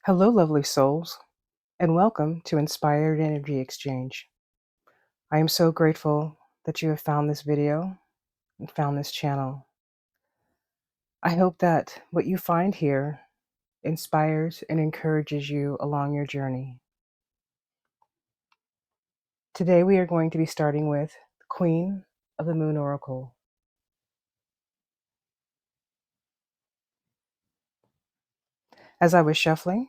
Hello, lovely souls, and welcome to Inspired Energy Exchange. I am so grateful that you have found this video and found this channel. I hope that what you find here inspires and encourages you along your journey. Today, we are going to be starting with the Queen of the Moon Oracle. As I was shuffling,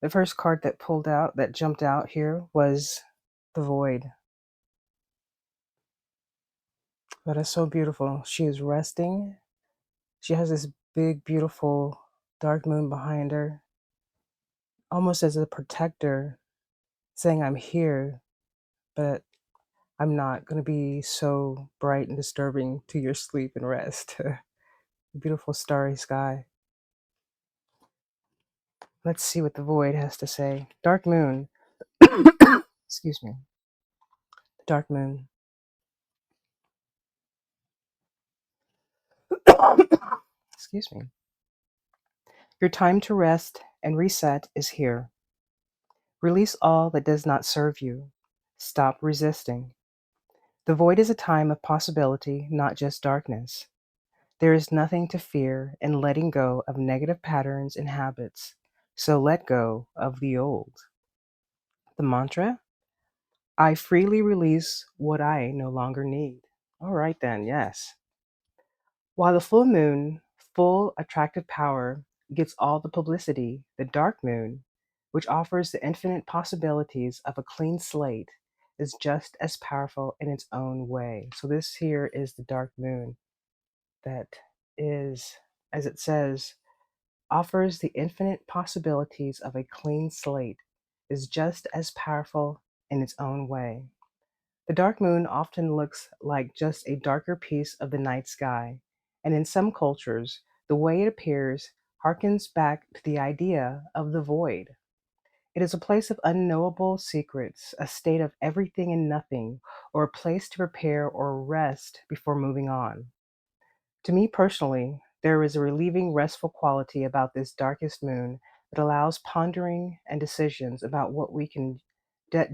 the first card that jumped out here was the Void. That is so beautiful. She is resting. She has this big, beautiful dark moon behind her, almost as a protector, saying, I'm here, but I'm not going to be so bright and disturbing to your sleep and rest. Beautiful starry sky. Let's see what the void has to say. Dark moon. Excuse me. Dark moon. Excuse me. Your time to rest and reset is here. Release all that does not serve you. Stop resisting. The void is a time of possibility, not just darkness. There is nothing to fear in letting go of negative patterns and habits, so let go of the old. The mantra: I freely release what I no longer need. All right, then, yes. While the full moon, full attractive power, gets all the publicity, the dark moon, which offers the infinite possibilities of a clean slate, is just as powerful in its own way. So, this here is the dark moon that is, as it says, offers the infinite possibilities of a clean slate, is just as powerful in its own way. The dark moon often looks like just a darker piece of the night sky, and in some cultures, the way it appears harkens back to the idea of the void. It is a place of unknowable secrets, a state of everything and nothing, or a place to prepare or rest before moving on. To me personally, there is a relieving, restful quality about this darkest moon that allows pondering and decisions about what we can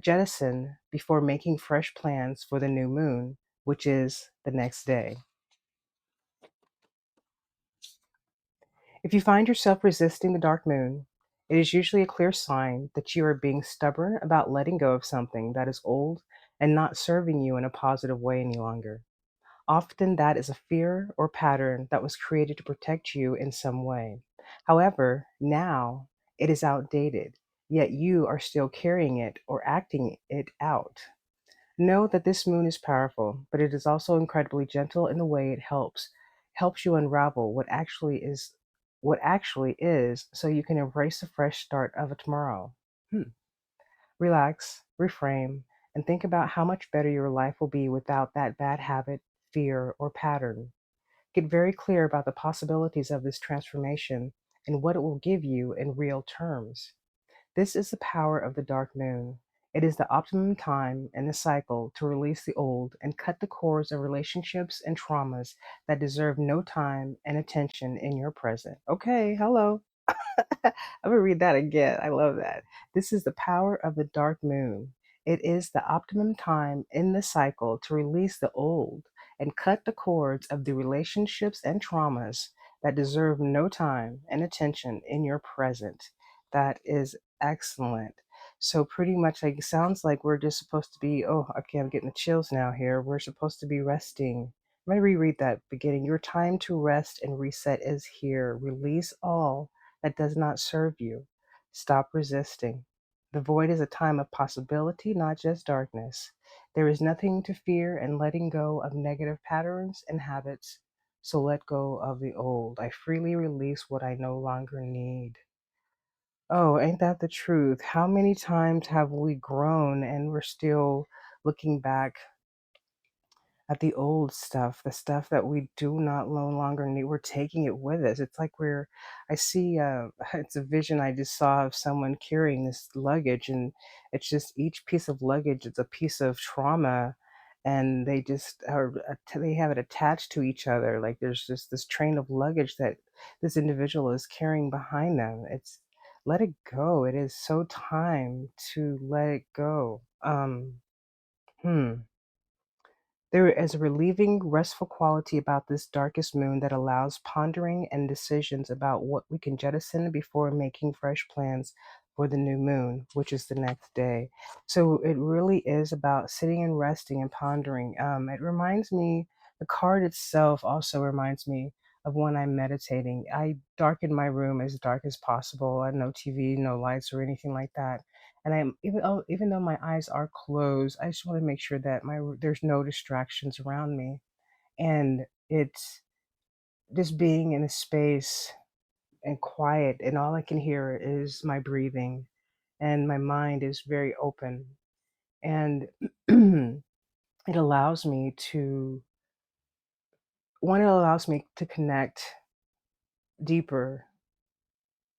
jettison before making fresh plans for the new moon, which is the next day. If you find yourself resisting the dark moon, it is usually a clear sign that you are being stubborn about letting go of something that is old and not serving you in a positive way any longer. Often that is a fear or pattern that was created to protect you in some way. However, now it is outdated, yet you are still carrying it or acting it out. Know that this moon is powerful, but it is also incredibly gentle in the way it helps you unravel what actually is so you can embrace the fresh start of a tomorrow. Relax, reframe, and think about how much better your life will be without that bad habit, fear, or pattern. Get very clear about the possibilities of this transformation and what it will give you in real terms. This is the power of the dark moon. It is the optimum time in the cycle to release the old and cut the cords of relationships and traumas that deserve no time and attention in your present. Okay, hello. I'm gonna read that again. I love that. This is the power of the dark moon. It is the optimum time in the cycle to release the old and cut the cords of the relationships and traumas that deserve no time and attention in your present. That is excellent. So pretty much like sounds like we're just supposed to be, oh, okay, I'm getting the chills now here. We're supposed to be resting. Let me reread that beginning. Your time to rest and reset is here. Release all that does not serve you. Stop resisting. The void is a time of possibility, not just darkness. There is nothing to fear in letting go of negative patterns and habits, so let go of the old. I freely release what I no longer need. Oh, ain't that the truth? How many times have we grown and we're still looking back at the old stuff, the stuff that we do not no longer need. We're taking it with us. It's like I see, it's a vision I just saw of someone carrying this luggage, and it's just each piece of luggage, it's a piece of trauma, and they just they have it attached to each other. Like there's just this train of luggage that this individual is carrying behind them. It's let it go. It is so time to let it go. Hmm. There is a relieving, restful quality about this darkest moon that allows pondering and decisions about what we can jettison before making fresh plans for the new moon, which is the next day. So it really is about sitting and resting and pondering. It reminds me, the card itself also reminds me of when I'm meditating. I darken my room as dark as possible. I no TV, no lights, or anything like that, and I'm even though my eyes are closed, I just want to make sure that there's no distractions around me, and it's just being in a space and quiet, and all I can hear is my breathing, and my mind is very open, and it allows me to it allows me to connect deeper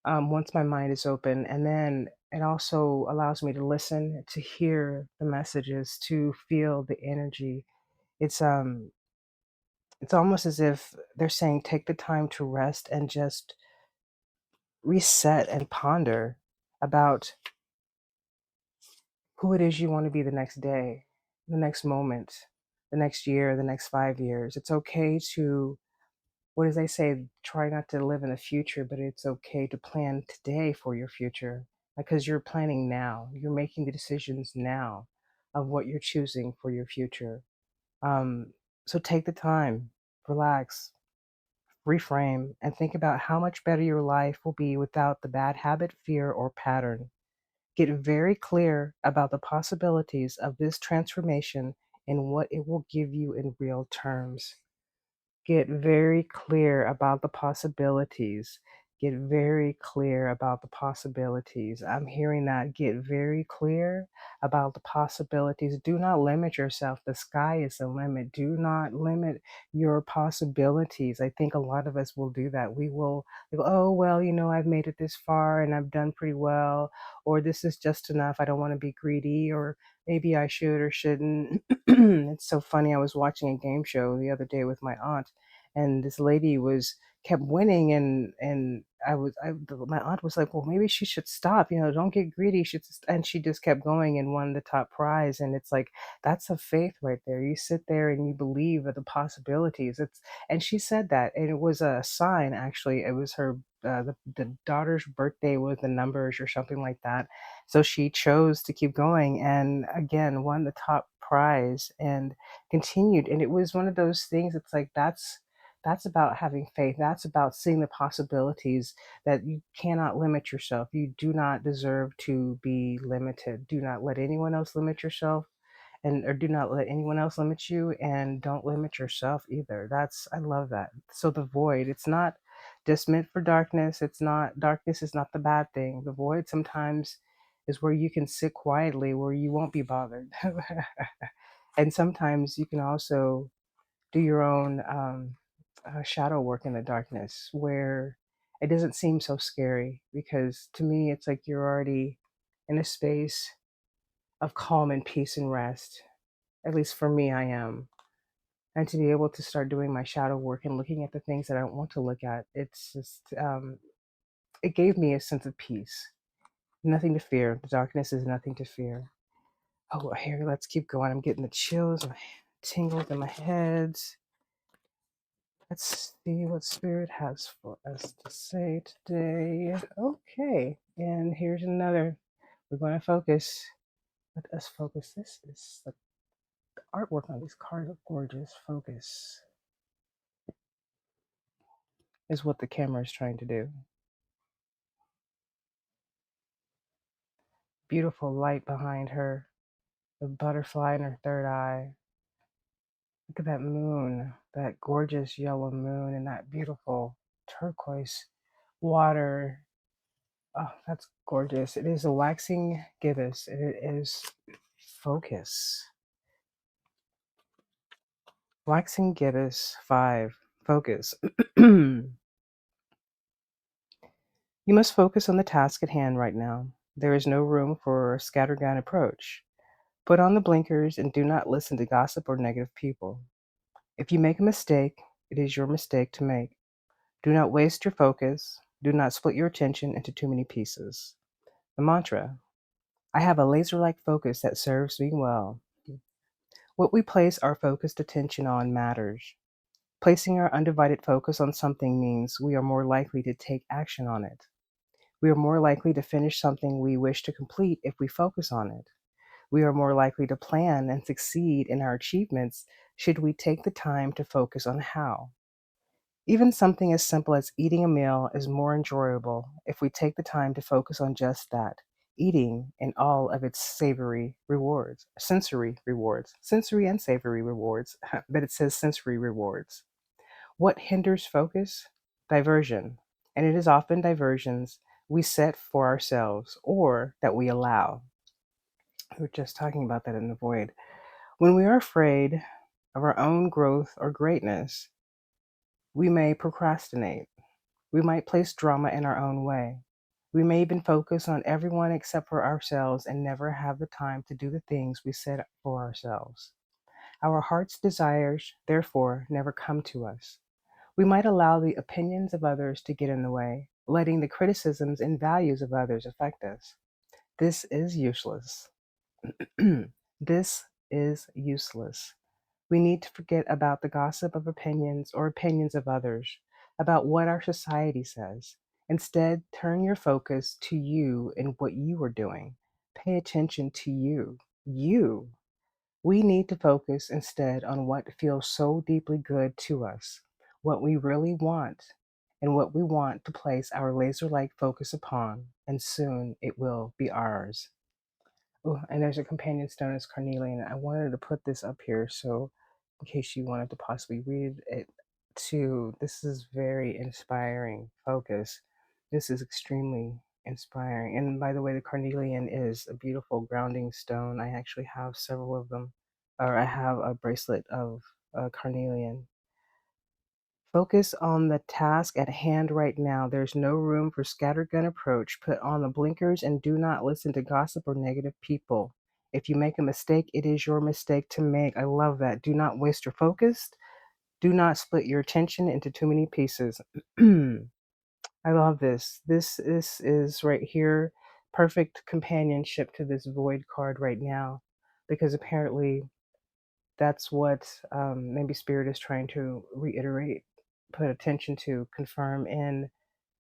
once my mind is open, and then it also allows me to listen, to hear the messages, to feel the energy. It's almost as if they're saying take the time to rest and just reset and ponder about who it is you want to be the next day, the next moment, the next year, the next 5 years. It's okay to, what does they say, try not to live in the future, but it's okay to plan today for your future because you're planning now. You're making the decisions now of what you're choosing for your future. Um, so take the time, relax, reframe, and think about how much better your life will be without the bad habit, fear, or pattern. Get very clear about the possibilities of this transformation and what it will give you in real terms. Get very clear about the possibilities. Get very clear about the possibilities. I'm hearing that. Get very clear about the possibilities. Do not limit yourself. The sky is the limit. Do not limit your possibilities. I think a lot of us will do that. We will go, oh, well, I've made it this far and I've done pretty well, or this is just enough. I don't want to be greedy, or maybe I should or shouldn't. It's so funny. I was watching a game show the other day with my aunt, and this lady was kept winning, and my aunt was like, well, maybe she should stop, don't get greedy, and she just kept going and won the top prize. And it's like, that's a faith right there. You sit there and you believe of the possibilities. And she said that, and it was a sign. Actually, it was her the daughter's birthday with the numbers or something like that, so she chose to keep going and again won the top prize and continued. And it was one of those things. It's like, that's about having faith. That's about seeing the possibilities, that you cannot limit yourself. You do not deserve to be limited. Do not let anyone else limit yourself, and or do not let anyone else limit you, and don't limit yourself either. I love that. So the void, it's not just meant for darkness. It's not, darkness is not the bad thing. The void sometimes is where you can sit quietly, where you won't be bothered. And sometimes you can also do your own shadow work in the darkness, where it doesn't seem so scary, because to me it's like you're already in a space of calm and peace and rest. At least for me, I am. And to be able to start doing my shadow work and looking at the things that I don't want to look at, it's just it gave me a sense of peace. Nothing to fear. The darkness is nothing to fear. Oh, here, let's keep going. I'm getting the chills, my tingles in my head. Let's see what Spirit has for us to say today. Okay, and here's another. We're going to focus. Let us focus. This is the artwork on these cards are gorgeous. Focus is what the camera is trying to do. Beautiful light behind her, the butterfly in her third eye. Look at that moon, that gorgeous yellow moon, and that beautiful turquoise water. Oh, that's gorgeous. It is a waxing gibbous. It is focus. Waxing gibbous 5. Focus. You must focus on the task at hand right now. There is no room for a scattergun approach. Put on the blinkers and do not listen to gossip or negative people. If you make a mistake, it is your mistake to make. Do not waste your focus. Do not split your attention into too many pieces. The mantra: I have a laser like focus that serves me well. What we place our focused attention on matters. Placing our undivided focus on something means we are more likely to take action on it. We are more likely to finish something we wish to complete if we focus on it. We are more likely to plan and succeed in our achievements should we take the time to focus on how. Even something as simple as eating a meal is more enjoyable if we take the time to focus on just that, eating and all of its sensory and savory rewards, but it says sensory rewards. What hinders focus? Diversion. And it is often diversions we set for ourselves or that we allow. We were just talking about that in the void. When we are afraid of our own growth or greatness, we may procrastinate. We might place drama in our own way. We may even focus on everyone except for ourselves and never have the time to do the things we set for ourselves. Our heart's desires, therefore, never come to us. We might allow the opinions of others to get in the way, letting the criticisms and values of others affect us. This is useless. This is useless. We need to forget about the gossip of opinions or opinions of others, about what our society says. Instead, turn your focus to you and what you are doing. Pay attention to you. You. We need to focus instead on what feels so deeply good to us, what we really want, and what we want to place our laser like focus upon, and soon it will be ours. Oh, and there's a companion stone as carnelian. I wanted to put this up here so in case you wanted to possibly read it too. This is very inspiring focus. This is extremely inspiring. And by the way, the carnelian is a beautiful grounding stone. I actually have several of them, or I have a bracelet of carnelian. Focus on the task at hand right now. There's no room for scattergun approach. Put on the blinkers and do not listen to gossip or negative people. If you make a mistake, it is your mistake to make. I love that. Do not waste your focus. Do not split your attention into too many pieces. I love this. This is right here perfect companionship to this void card right now because apparently that's what maybe spirit is trying to reiterate, put attention to, confirm in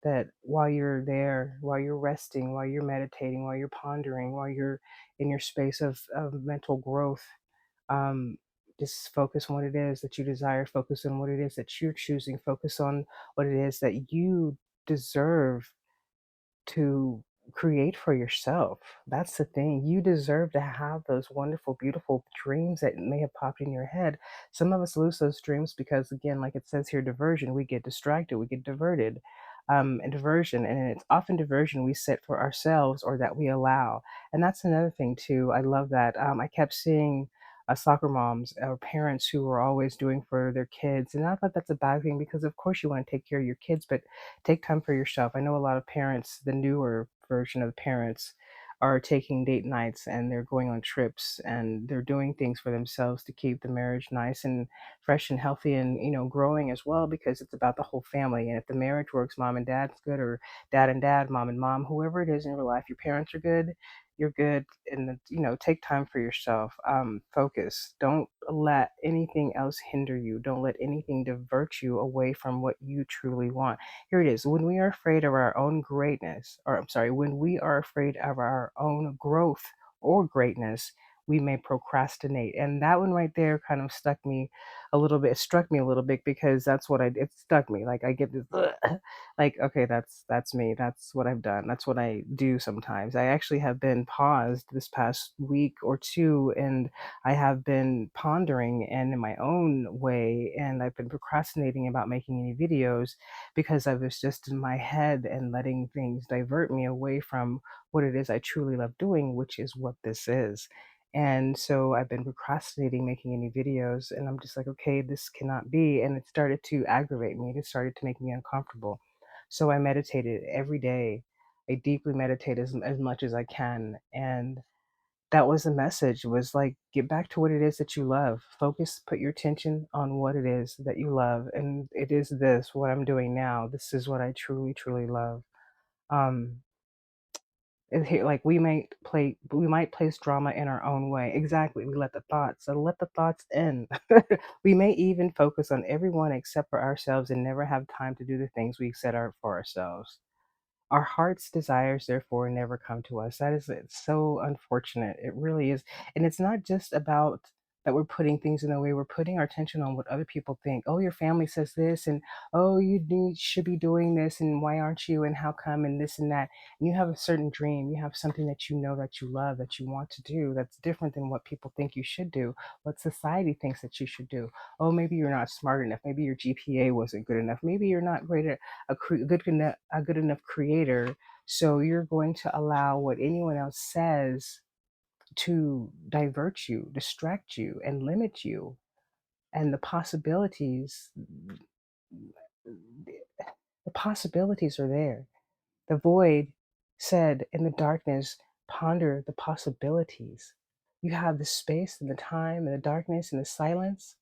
that while you're there, while you're resting, while you're meditating, while you're pondering, while you're in your space of mental growth, um, just focus on what it is that you desire, focus on what it is that you're choosing, focus on what it is that you deserve to create for yourself. That's the thing. You deserve to have those wonderful, beautiful dreams that may have popped in your head. Some of us lose those dreams because, again, like it says here, diversion, we get distracted, we get diverted. And diversion, and it's often diversion we set for ourselves or that we allow. And that's another thing, too. I love that. I kept seeing soccer moms or parents who were always doing for their kids. And I thought that's a bad thing because, of course, you want to take care of your kids, but take time for yourself. I know a lot of parents, the newer version of parents, are taking date nights and they're going on trips and they're doing things for themselves to keep the marriage nice and fresh and healthy and growing as well because it's about the whole family. And if the marriage works, mom and dad's good, or dad and dad, mom and mom, whoever it is in your life, your parents are good, you're good. And take time for yourself. Focus. Don't let anything else hinder you. Don't let anything divert you away from what you truly want. Here it is. When we are afraid of our own greatness, or I'm sorry, when we are afraid of our own growth or greatness, we may procrastinate. And that one right there kind of stuck me a little bit. It struck me a little bit because that's what it stuck me. Like I get this, like, okay, that's me. That's what I've done. That's what I do sometimes. I actually have been paused this past week or two, and I have been pondering and in my own way, and I've been procrastinating about making any videos because I was just in my head and letting things divert me away from what it is I truly love doing, which is what this is. And so I've been procrastinating making any videos, and I'm just like, okay, this cannot be. And it started to aggravate me, it started to make me uncomfortable. So I meditated every day. I deeply meditate as much as I can. And that was the message, was like, get back to what it is that you love. Focus, put your attention on what it is that you love. And it is this, what I'm doing now. This is what I truly, truly love. Um, and here, like we might place drama in our own way. Exactly. We let the thoughts, so let the thoughts in. We may even focus on everyone except for ourselves and never have time to do the things we set out for ourselves. Our heart's desires, therefore, never come to us. That is, it's so unfortunate. It really is. And it's not just about that we're putting things in the way, we're putting our attention on what other people think. Oh, your family says this, and oh, should be doing this, and why aren't you, and how come, and this and that. And you have a certain dream, you have something that you know that you love, that you want to do, that's different than what people think you should do, what society thinks that you should do. Oh, maybe you're not smart enough. Maybe your GPA wasn't good enough. Maybe you're not great at a good enough creator, so you're going to allow what anyone else says to divert you, distract you, and limit you. And the possibilities are there. The void said, in the darkness, ponder the possibilities. You have the space and the time and the darkness and the silence.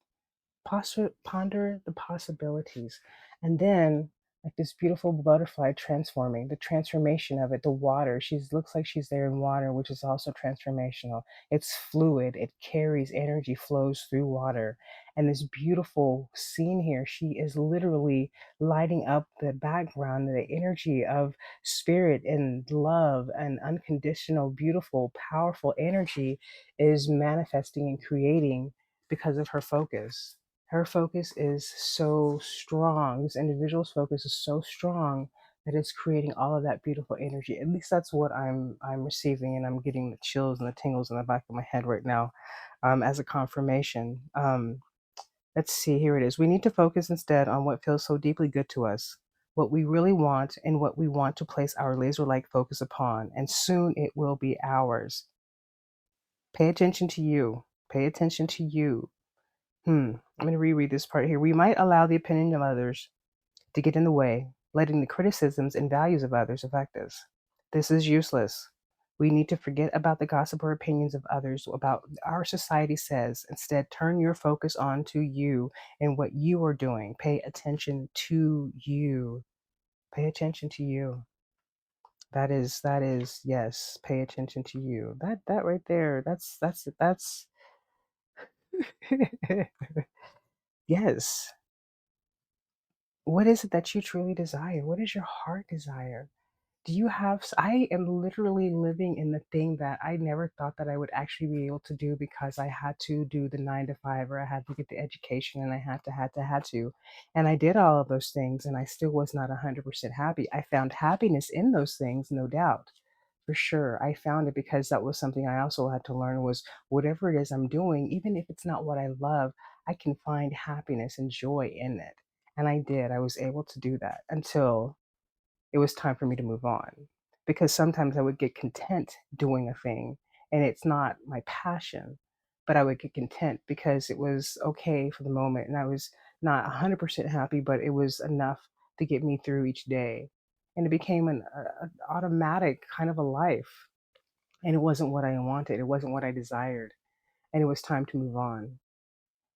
Ponder the possibilities. And then, like this beautiful butterfly transforming, the transformation of it, the water, she looks like she's there in water, which is also transformational. It's fluid, it carries energy, flows through water. And this beautiful scene here, she is literally lighting up the background, the energy of spirit and love and unconditional, beautiful, powerful energy is manifesting and creating because of her focus. Her focus is so strong. This individual's focus is so strong that it's creating all of that beautiful energy. At least that's what I'm receiving, and I'm getting the chills and the tingles in the back of my head right now, as a confirmation. Let's see, here it is. We need to focus instead on what feels so deeply good to us, what we really want, and what we want to place our laser-like focus upon, and soon it will be ours. Pay attention to you. Pay attention to you. I'm going to reread this part here. We might allow the opinion of others to get in the way, letting the criticisms and values of others affect us. This is useless. We need to forget about the gossip or opinions of others about our society says. Instead, turn your focus on to you and what you are doing. Pay attention to you. Pay attention to you. That is yes. Pay attention to you. That right there. That's yes. What is it that you truly desire? What does your heart desire? Do you have I am literally living in the thing that I never thought that I would actually be able to do because I had to do the 9 to 5, or I had to get the education, and I had to. And I did all of those things, and I still was not 100% happy. I found happiness in those things, no doubt. For sure. I found it because that was something I also had to learn, was whatever it is I'm doing, even if it's not what I love, I can find happiness and joy in it. And I did. I was able to do that until it was time for me to move on. Because sometimes I would get content doing a thing and it's not my passion, but I would get content because it was okay for the moment and I was not 100% happy, but it was enough to get me through each day. And it became an automatic kind of a life. And it wasn't what I wanted, it wasn't what I desired. And it was time to move on.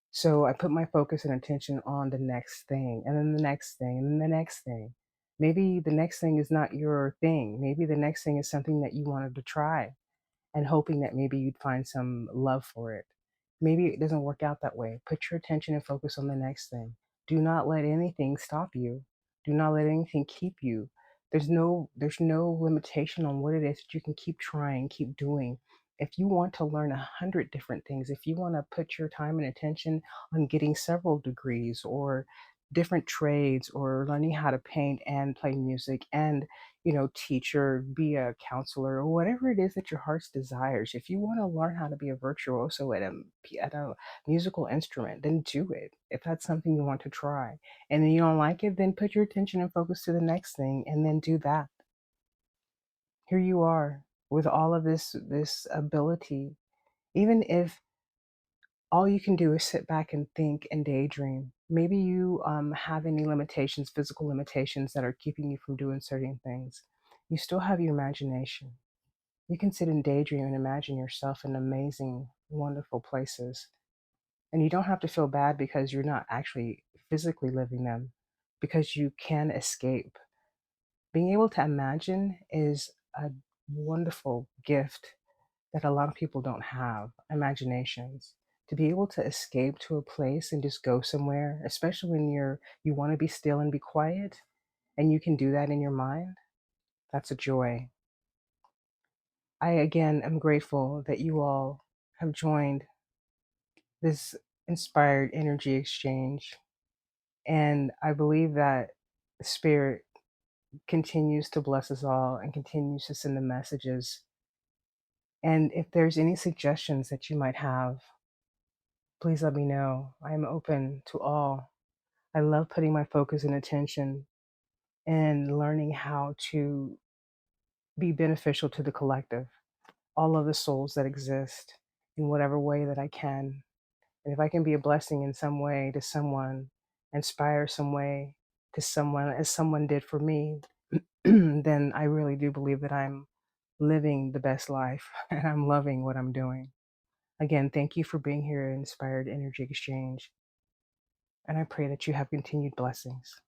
So I put my focus and attention on the next thing, and then the next thing, and then the next thing. Maybe the next thing is not your thing. Maybe the next thing is something that you wanted to try, and hoping that maybe you'd find some love for it. Maybe it doesn't work out that way. Put your attention and focus on the next thing. Do not let anything stop you. Do not let anything keep you. There's no limitation on what it is that you can keep trying, keep doing. If you want to learn 100 different things, if you want to put your time and attention on getting several degrees or different trades, or learning how to paint and play music and teach or be a counselor, or whatever it is that your heart's desires. If you want to learn how to be a virtuoso at a musical instrument, then do it. If that's something you want to try, and then you don't like it, then put your attention and focus to the next thing, and then do that. Here you are with all of this ability, even if all you can do is sit back and think and daydream. Maybe you have any limitations, physical limitations, that are keeping you from doing certain things. You still have your imagination. You can sit and daydream and imagine yourself in amazing, wonderful places. And you don't have to feel bad because you're not actually physically living them, because you can escape. Being able to imagine is a wonderful gift that a lot of people don't have, imaginations. To be able to escape to a place and just go somewhere, especially when you want to be still and be quiet, and you can do that in your mind, that's a joy. I again am grateful that you all have joined this inspired energy exchange. And I believe that Spirit continues to bless us all and continues to send the messages. And if there's any suggestions that you might have, please let me know. I am open to all. I love putting my focus and attention and learning how to be beneficial to the collective, all of the souls that exist in whatever way that I can. And if I can be a blessing in some way to someone, inspire some way to someone, as someone did for me, then I really do believe that I'm living the best life and I'm loving what I'm doing. Again, thank you for being here at Inspired Energy Exchange. And I pray that you have continued blessings.